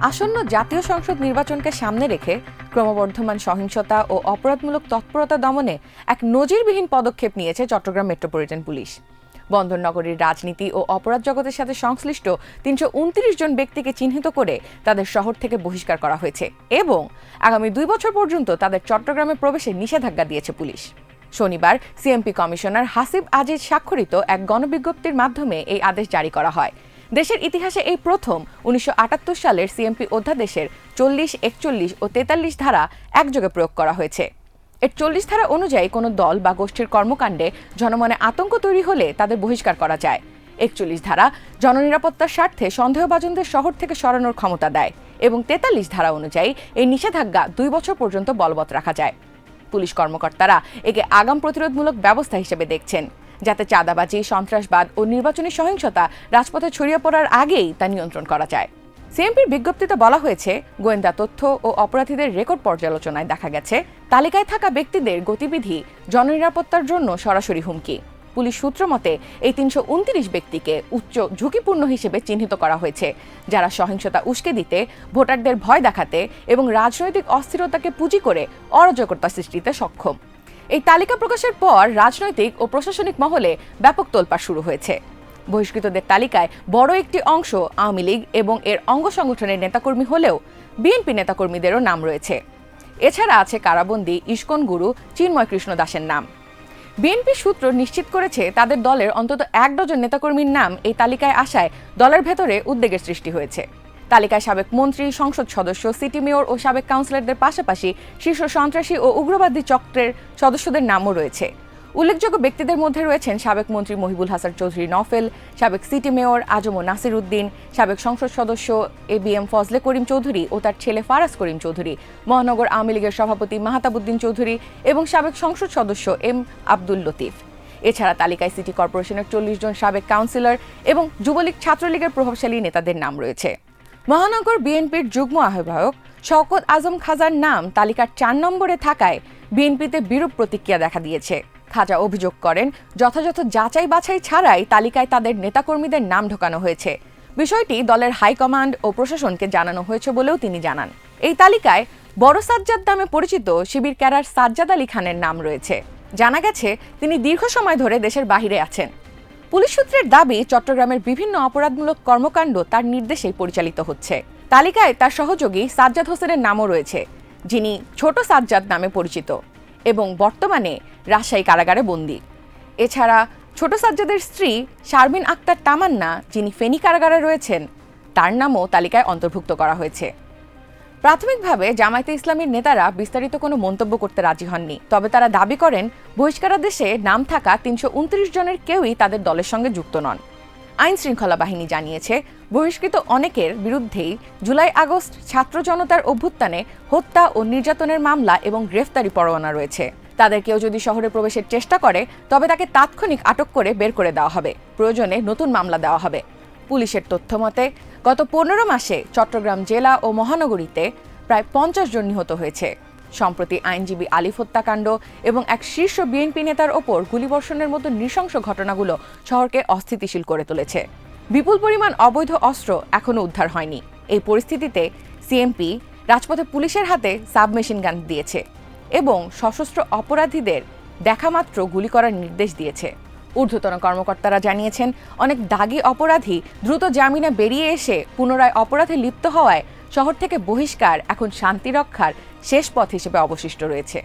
আসন্ন জাতীয় সংসদ নির্বাচনকে সামনে রেখে ক্রমবর্ধমান সহিংসতা ও অপরাধমূলক তৎপরতা দমনে এক নজিরবিহীন পদক্ষেপ নিয়েছে চট্টগ্রাম মেট্রোপলিটন পুলিশ। বন্দরনগরীর রাজনীতি ও অপরাধ জগতের সাথে সংশ্লিষ্ট ৩২৯ জন ব্যক্তিকে চিহ্নিত করে তাদের শহর থেকে বহিষ্কার করা হয়েছে এবং আগামী ২ বছর পর্যন্ত তাদের চট্টগ্রামে প্রবেশে নিষেধাজ্ঞা দিয়েছে পুলিশ। শনিবার সিএমপি কমিশনার হাসিব আজিজ স্বাক্ষরিত এক গণবিজ্ঞপ্তির মাধ্যমে এই আদেশ জারি করা হয়। দেশের ইতিহাসে এই প্রথম ১৯৭৮ সালের সিএমপি অধ্যাদেশের ৪০, ৪১ ও ৪৩ ধারা একযোগে প্রয়োগ করা হয়েছে। এর ৪০ ধারা অনুযায়ী কোনো দল বা গোষ্ঠীর কর্মকাণ্ডে জনমনে আতঙ্ক তৈরি হলে তাদের বহিষ্কার করা যায়। ৪১ ধারা জননিরাপত্তার স্বার্থে সন্দেহভাজনদের শহর থেকে সরানোর ক্ষমতা দেয় এবং ৪৩ ধারা অনুযায়ী এই নিষেধাজ্ঞা ২ বছর পর্যন্ত বলবৎ রাখা যায়। পুলিশ কর্মকর্তারা একে আগাম প্রতিরোধমূলক ব্যবস্থা হিসেবে দেখছেন, যাতে চাঁদাবাজি, সন্ত্রাসবাদ ও নির্বাচনী সহিংসতা রাজপথে ছড়িয়ে পড়ার আগেই তা নিয়ন্ত্রণ করা যায়। সিএমপির বিজ্ঞপ্তিতে বলা হয়েছে, গোয়েন্দা তথ্য ও অপরাধীদের রেকর্ড পর্যালোচনায় দেখা গেছে তালিকায় থাকা ব্যক্তিদের গতিবিধি জননিরাপত্তার জন্য সরাসরি হুমকি। পুলিশ সূত্র মতে এই ৩২৯ ব্যক্তিকে উচ্চ ঝুঁকিপূর্ণ হিসেবে চিহ্নিত করা হয়েছে, যারা সহিংসতা উস্কে দিতে, ভোটারদের ভয় দেখাতে এবং রাজনৈতিক অস্থিরতাকে পুঁজি করে অরাজকতা সৃষ্টিতে সক্ষম। এই তালিকা প্রকাশের পর রাজনৈতিক ও প্রশাসনিক মহলে ব্যাপক তোলপাড় শুরু হয়েছে। বহিষ্কৃতদের তালিকায় বড় একটি অংশ আওয়ামী লীগ এবং এর অঙ্গ সংগঠনের নেতাকর্মী হলেও বিএনপি নেতাকর্মীদেরও নাম রয়েছে। এছাড়া আছে কারাবন্দী ইস্কন গুরু চিন্ময় কৃষ্ণ দাসের নাম। বিএনপি সূত্র নিশ্চিত করেছে তাদের দলের অন্তত ১ ডজন নেতাকর্মীর নাম এই তালিকায় আসায় দলের ভেতরে উদ্বেগের সৃষ্টি হয়েছে। তালিকায় সাবেক মন্ত্রী, সংসদ সদস্য, সিটি মেয়র ও সাবেক কাউন্সিলরদের পাশাপাশি শীর্ষ সন্ত্রাসী ও উগ্রবাদী চক্রের সদস্যদের নামও রয়েছে। উল্লেখযোগ্য ব্যক্তিদের মধ্যে রয়েছেন সাবেক মন্ত্রী মহিবুল হাসান চৌধুরী নফেল, সাবেক সিটি মেয়র আজম নাসির উদ্দিন, সাবেক সংসদ সদস্য এবিএম ফজলে করিম চৌধুরী ও তার ছেলে ফারাজ করিম চৌধুরী, মহানগর আওয়ামী লীগের সভাপতি মাহতাবউদ্দিন চৌধুরী এবং সাবেক সংসদ সদস্য এম আব্দুল লতিফ। এছাড়া তালিকায় সিটি কর্পোরেশনের ৪০ জন সাবেক কাউন্সিলর এবং যুবলীগ ছাত্রলীগের প্রভাবশালী নেতাদের নাম রয়েছে। মহানগর বিএনপির যুগ্ম আহ্বায়ক শওকত আজম খাজার নাম তালিকার ৪ নম্বরে থাকায় বিএনপিতে বিরূপ প্রতিক্রিয়া দেখা দিয়েছে। খাজা অভিযোগ করেন, যথাযথ যাচাই বাছাই ছাড়াই তালিকায় তাদের নেতাকর্মীদের নাম ঢোকানো হয়েছে। বিষয়টি দলের হাইকমান্ড ও প্রশাসনকে জানানো হয়েছে বলেও তিনি জানান। এই তালিকায় বড় সাজ্জাদ নামে পরিচিত শিবির ক্যাডার সাজ্জাদ আলী খানের নাম রয়েছে। জানা গেছে তিনি দীর্ঘ সময় ধরে দেশের বাহিরে আছেন। পুলিশ সূত্রের দাবি, চট্টগ্রামের বিভিন্ন অপরাধমূলক কর্মকাণ্ড তার নির্দেশেই পরিচালিত হচ্ছে। তালিকায় তার সহযোগী সাজ্জাদ হোসেনের নামও রয়েছে, যিনি ছোট সাজ্জাদ নামে পরিচিত এবং বর্তমানে রাজশাহী কারাগারে বন্দী। এছাড়া ছোট সাজ্জাদের স্ত্রী শারমিন আক্তার তামান্না, যিনি ফেনী কারাগারে রয়েছেন, তার নামও তালিকায় অন্তর্ভুক্ত করা হয়েছে। প্রাথমিকভাবে জামায়াতে ইসলামীর নেতারা বিস্তারিত কোনো মন্তব্য করতে রাজি হননি, তবে তারা দাবি করেন বহিষ্কারাদেশে নাম থাকা ৩২৯ জনের কেউই তাদের দলের সঙ্গে যুক্ত নন। আইন শৃঙ্খলা বাহিনী জানিয়েছে, বহিষ্কৃত অনেকের বিরুদ্ধেই জুলাই আগস্ট ছাত্র জনতার অভ্যুত্থানে হত্যা ও নির্যাতনের মামলা এবং গ্রেফতারি পরোয়ানা রয়েছে। তাদের কেউ যদি শহরে প্রবেশের চেষ্টা করে তবে তাকে তাৎক্ষণিক আটক করে বের করে দেওয়া হবে, প্রয়োজনে নতুন মামলা দেওয়া হবে। পুলিশের তথ্য মতে গত ১৫ মাসে চট্টগ্রাম জেলা ও মহানগরীতে প্রায় ৫০ জন নিহত হয়েছে। সম্প্রতি আইনজীবী আলিফ হত্যাকাণ্ড এবং এক শীর্ষ বিএনপি নেতার ওপর গুলিবর্ষণের মতো নৃশংস ঘটনাগুলো শহরকে অস্থিতিশীল করে তুলেছে। বিপুল পরিমাণ অবৈধ অস্ত্র এখনও উদ্ধার হয়নি। এই পরিস্থিতিতে সিএমপি রাজপথে পুলিশের হাতে সাবমেশিন গান দিয়েছে এবং সশস্ত্র অপরাধীদের দেখামাত্র গুলি করার নির্দেশ দিয়েছে। ঊর্ধ্বতন কর্মকর্তারা জানিয়েছেন, অনেক দাগী অপরাধী দ্রুত জামিনে বেরিয়ে এসে পুনরায় অপরাধে লিপ্ত হওয়ায় শহর থেকে বহিষ্কার এখন শান্তি রক্ষার শেষ পথ হিসেবে অবশিষ্ট রয়েছে।